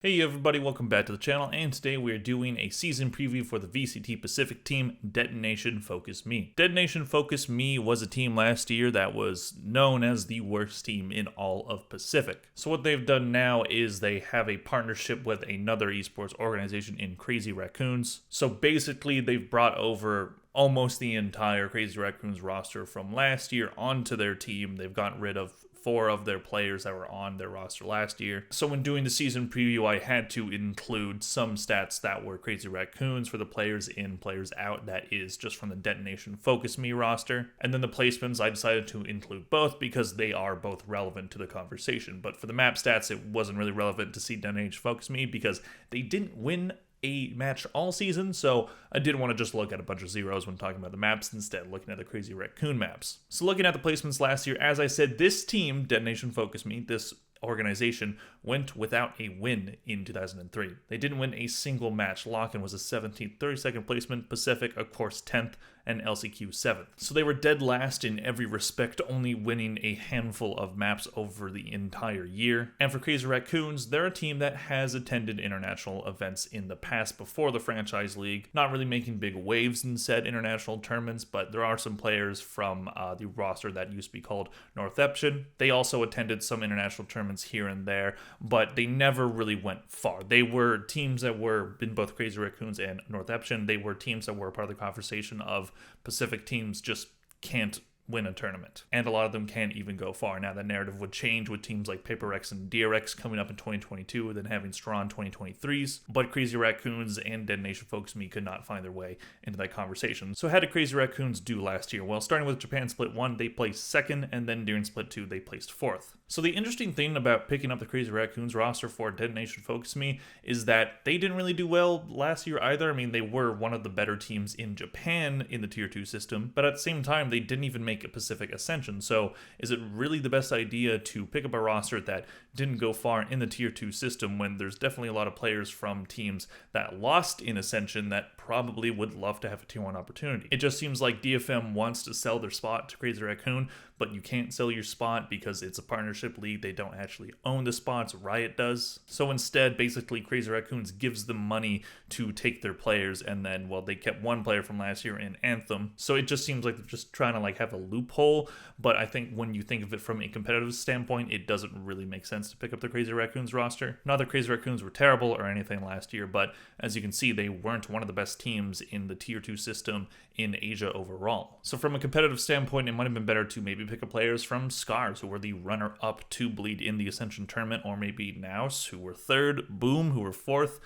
Hey everybody, welcome back to the channel, and today we are doing a season preview for the VCT Pacific team, Detonation FocusMe. Detonation FocusMe was a team last year that was known as the worst team in all of Pacific. So what they've done now is they have a partnership with another esports organization in Crazy Raccoons. So basically they've brought over almost the entire Crazy Raccoons roster from last year onto their team. They've gotten rid of 4 of their players that were on their roster last year. So when doing the season preview, I had to include some stats that were Crazy Raccoons for the players in, players out, that is just from the Detonation FocusMe roster. And then the placements, I decided to include both because they are both relevant to the conversation. But for the map stats, it wasn't really relevant to see Detonation FocusMe because they didn't win a match all season, so I didn't want to just look at a bunch of zeros when talking about the maps, instead looking at the Crazy Raccoon maps. So looking at the placements last year, as I said, this team, Detonation FocusMe, this organization, went without a win in 2003. They didn't win a single match. Lock-in was a 17th, 32nd placement, Pacific, of course, 10th, and LCQ 7th. So they were dead last in every respect, only winning a handful of maps over the entire year. And for Crazy Raccoons, they're a team that has attended international events in the past before the franchise league, not really making big waves in said international tournaments, but there are some players from the roster that used to be called Northeption. They also attended some international tournaments here and there, but they never really went far. They were teams that were in both Crazy Raccoons and Northeption. They were teams that were part of the conversation of Pacific teams just can't win a tournament, and a lot of them can't even go far. Now that narrative would change with teams like PaperX and DRX coming up in 2022 and then having strong 2023s, but Crazy Raccoons and Detonation FocusMe could not find their way into that conversation. So how did Crazy Raccoons do last year? Well, starting with Japan Split 1, they placed 2nd, and then during Split 2, they placed 4th. So the interesting thing about picking up the Crazy Raccoons roster for Detonation FocusMe is that they didn't really do well last year either. I mean, they were one of the better teams in Japan in the Tier 2 system, but at the same time, they didn't even make a Pacific Ascension. So is it really the best idea to pick up a roster that didn't go far in the Tier 2 system when there's definitely a lot of players from teams that lost in Ascension that probably would love to have a Tier 1 opportunity? It just seems like DFM wants to sell their spot to Crazy Raccoon, but you can't sell your spot because it's a partnership league. They don't actually own the spots. Riot does. So instead, basically, Crazy Raccoons gives them money to take their players, and then, well, they kept one player from last year in Anthem. So it just seems like they're just trying to have a loophole, but I think when you think of it from a competitive standpoint, it doesn't really make sense to pick up the Crazy Raccoons roster. Not that Crazy Raccoons were terrible or anything last year, but as you can see, they weren't one of the best teams in the Tier 2 system in Asia overall. So from a competitive standpoint, it might have been better to maybe pick up players from Scars, who were the runner-up to Bleed in the Ascension tournament, or maybe Naus, who were 3rd, Boom, who were 4th.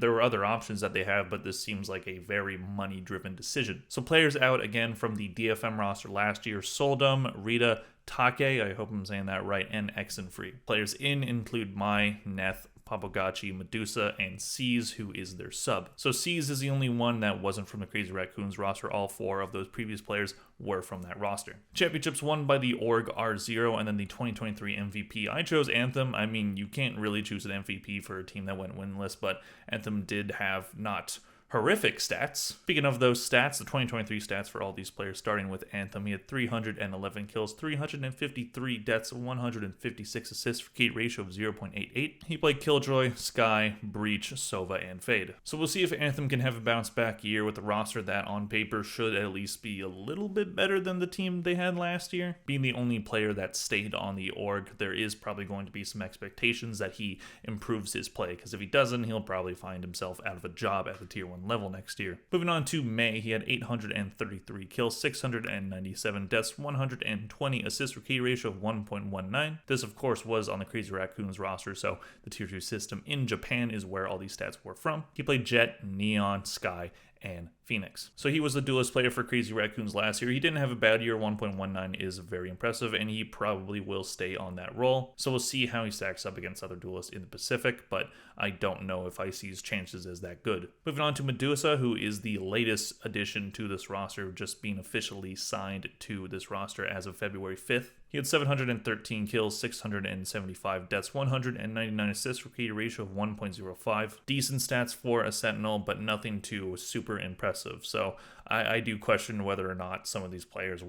There were other options that they have, but this seems like a very money-driven decision. So players out again from the DFM roster last year: Soldum, Rita, Take, I hope I'm saying that right, and Exenfree. Players in include Mai, Neth, Papagachi, Medusa, and Seize, who is their sub. So Seize is the only one that wasn't from the Crazy Raccoons roster. All 4 of those previous players were from that roster. Championships won by the Org R0, and then the 2023 MVP. I chose Anthem. I mean, you can't really choose an MVP for a team that went winless, but Anthem did have not horrific stats. Speaking of those stats, the 2023 stats for all these players, starting with Anthem, he had 311 kills, 353 deaths, 156 assists for key ratio of 0.88. He played Killjoy, Sky, Breach, Sova, and Fade. So we'll see if Anthem can have a bounce back year with a roster that on paper should at least be a little bit better than the team they had last year. Being the only player that stayed on the org, there is probably going to be some expectations that he improves his play, because if he doesn't, he'll probably find himself out of a job at the Tier 1 level next year. Moving on to May, he had 833 kills, 697 deaths, 120 assists for key ratio of 1.19. This, of course, was on the Crazy Raccoons roster, so the Tier 2 system in Japan is where all these stats were from. He played Jet, Neon, Sky, and Phoenix. So he was the duelist player for Crazy Raccoons last year. He didn't have a bad year. 1.19 is very impressive, and he probably will stay on that role. So we'll see how he stacks up against other duelists in the Pacific, but I don't know if I see his chances as that good. Moving on to Medusa, who is the latest addition to this roster, just being officially signed to this roster as of February 5th. He had 713 kills, 675 deaths, 199 assists for key ratio of 1.05. Decent stats for a Sentinel, but nothing too super impressive. So I do question whether or not some of these players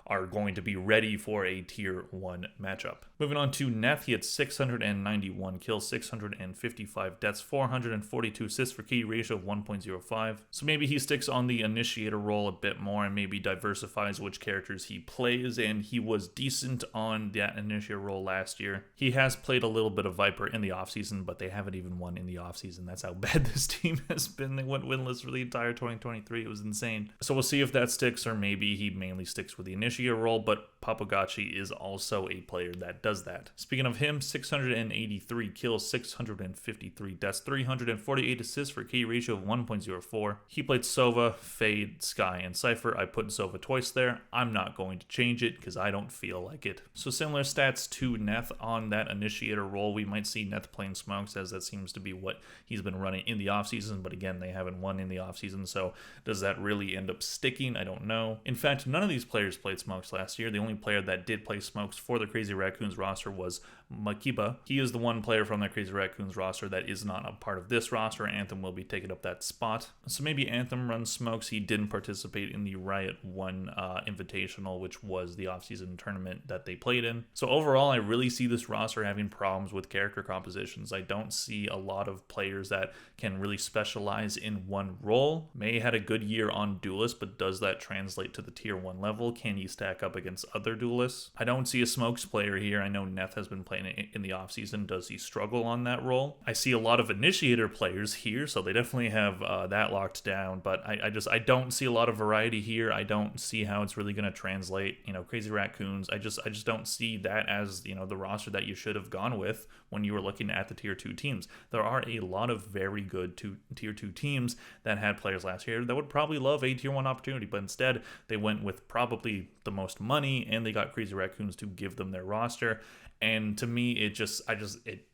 are going to be ready for a Tier 1 matchup. Moving on to Neth, he had 691 kills, 655 deaths, 442 assists for key ratio of 1.05. So maybe he sticks on the initiator role a bit more and maybe diversifies which characters he plays, and he was decent on that initiator role last year. He has played a little bit of Viper in the offseason, but they haven't even won in the offseason. That's how bad this team has been. They went winless for the entire 2023. It was insane. So we'll see if that sticks, or maybe he mainly sticks with the initiator role, but Papagachi is also a player that does that. Speaking of him, 683 kills, 653 deaths, 348 assists for key ratio of 1.04. He played Sova, Fade, Sky, and Cypher. I put Sova twice there. I'm not going to change it because I don't feel like it. So similar stats to Neth on that initiator role. We might see Neth playing Smokes, as that seems to be what he's been running in the offseason, but again, they haven't won in the offseason, so does that really end up sticking? I don't know. In fact, none of these players played Smokes last year. The only player that did play Smokes for the Crazy Raccoons roster was Makiba. He is the one player from the Crazy Raccoons roster that is not a part of this roster. Anthem will be taking up that spot. So maybe Anthem runs Smokes. He didn't participate in the Riot 1 Invitational, which was the offseason tournament that they played in. So overall, I really see this roster having problems with character compositions. I don't see a lot of players that can really specialize in one role. May had a good year on Duelist, but does that translate to the tier 1 level? Can he stack up against other Duelists? I don't see a Smokes player here. I know Neth has been playing it in the offseason. Does he struggle on that role? I see a lot of Initiator players here, so they definitely have that locked down, but I don't see a lot of variety here. I don't see how it's really going to translate. Crazy Raccoons, I just don't see that as, the roster that you should have gone with when you were looking at the tier 2 teams. There are a lot of very good tier 2 teams that had players last year that would probably love a tier 1 opportunity, but instead they went with probably the most money, and they got Crazy Raccoons to give them their roster. And to me,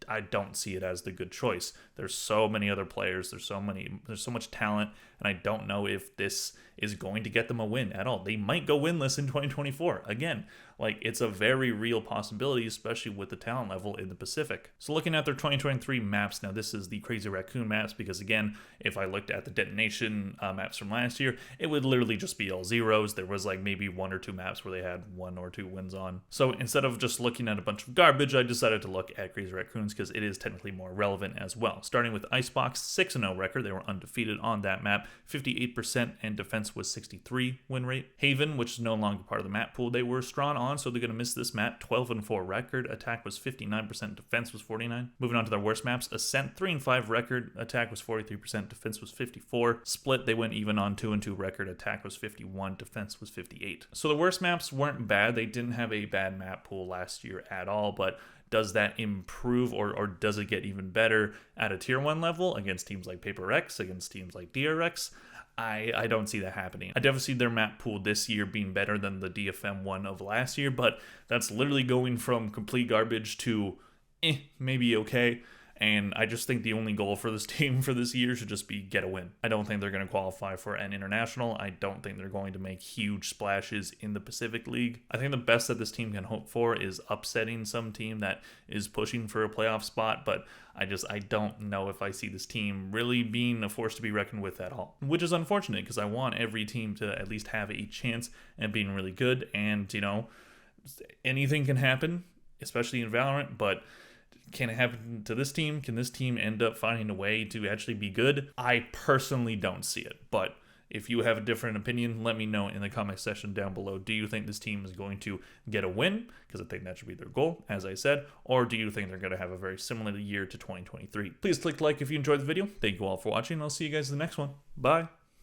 I don't see it as the good choice. There's so many other players. There's so much talent, and I don't know if this is going to get them a win at all. They might go winless in 2024. Again, it's a very real possibility, especially with the talent level in the Pacific. So looking at their 2023 maps, now this is the Crazy Raccoon maps, because again, if I looked at the Detonation maps from last year, it would literally just be all zeros. There was maybe 1 or 2 maps where they had 1 or 2 wins on. So instead of just looking at a bunch of garbage, I decided to look at Crazy Raccoons because it is technically more relevant as well. Starting with Icebox, 6-0 record. They were undefeated on that map, 58%, and defense was 63 win rate. Haven, which is no longer part of the map pool, they were strong on, so they're going to miss this map. 12-4 record. Attack was 59%, defense was 49. Moving on to their worst maps, Ascent, 3-5 record. Attack was 43%, defense was 54. Split, they went even on 2-2 record. Attack was 51, defense was 58. So the worst maps weren't bad. They didn't have a bad map pool last year at all, but does that improve or does it get even better at a tier 1 level against teams like Paper X, against teams like DRX? I don't see that happening. I definitely see their map pool this year being better than the DFM one of last year, but that's literally going from complete garbage to maybe okay. And I just think the only goal for this team for this year should just be get a win. I don't think they're going to qualify for an international. I don't think they're going to make huge splashes in the Pacific League. I think the best that this team can hope for is upsetting some team that is pushing for a playoff spot, but I don't know if I see this team really being a force to be reckoned with at all, which is unfortunate because I want every team to at least have a chance at being really good. And, anything can happen, especially in Valorant, but can it happen to this team? Can this team end up finding a way to actually be good? I personally don't see it, but if you have a different opinion, let me know in the comment section down below. Do you think this team is going to get a win? Because I think that should be their goal, as I said. Or do you think they're going to have a very similar year to 2023? Please click like if you enjoyed the video. Thank you all for watching. I'll see you guys in the next one. Bye.